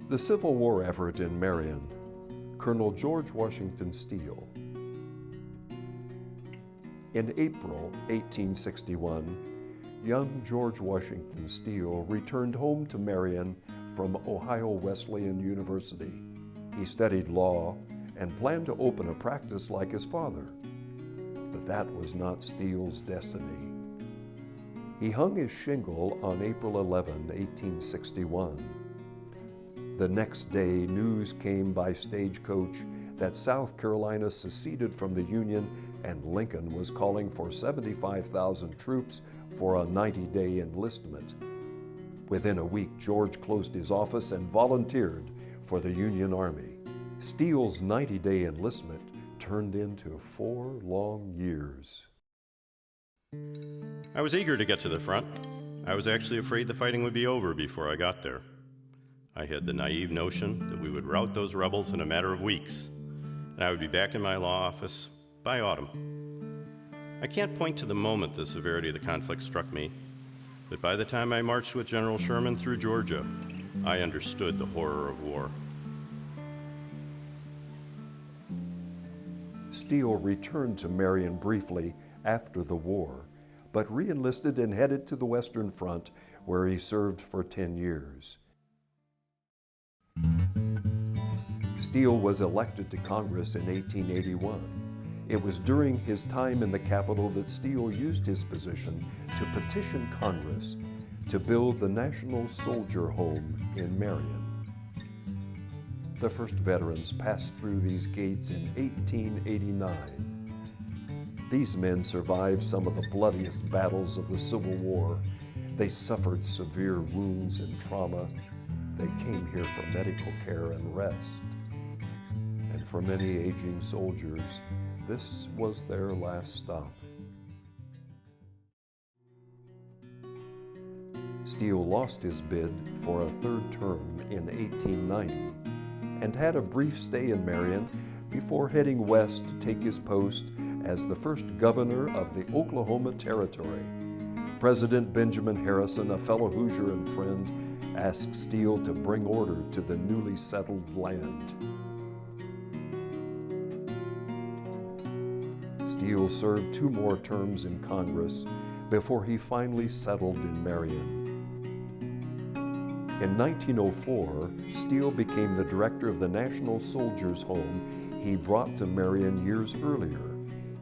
The Civil War effort in Marion, Colonel George Washington Steele. In April 1861, young George Washington Steele returned home to Marion from Ohio Wesleyan University. He studied law and planned to open a practice like his father, but that was not Steele's destiny. He hung his shingle on April 11, 1861. The next day, news came by stagecoach that South Carolina seceded from the Union and Lincoln was calling for 75,000 troops for a 90-day enlistment. Within a week, George closed his office and volunteered for the Union Army. Steele's 90-day enlistment turned into 4 long years. I was eager to get to the front. I was actually afraid the fighting would be over before I got there. I had the naive notion that we would rout those rebels in a matter of weeks, and I would be back in my law office by autumn. I can't point to the moment the severity of the conflict struck me, but by the time I marched with General Sherman through Georgia, I understood the horror of war. Steele returned to Marion briefly after the war, but re-enlisted and headed to the Western Front, where he served for 10 years. Steele was elected to Congress in 1881. It was during his time in the Capitol that Steele used his position to petition Congress to build the National Soldier Home in Marion. The first veterans passed through these gates in 1889. These men survived some of the bloodiest battles of the Civil War. They suffered severe wounds and trauma. They came here for medical care and rest. And for many aging soldiers, this was their last stop. Steele lost his bid for a third term in 1890 and had a brief stay in Marion before heading west to take his post as the first governor of the Oklahoma Territory. President Benjamin Harrison, a fellow Hoosier and friend, asked Steele to bring order to the newly settled land. Steele served 2 more terms in Congress before he finally settled in Marion. In 1904, Steele became the director of the National Soldiers Home he brought to Marion years earlier.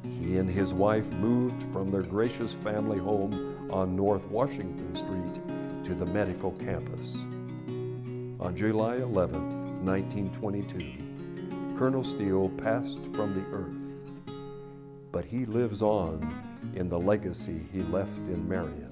He and his wife moved from their gracious family home on North Washington Street to the medical campus. On July 11, 1922, Colonel Steele passed from the earth, but he lives on in the legacy he left in Marion.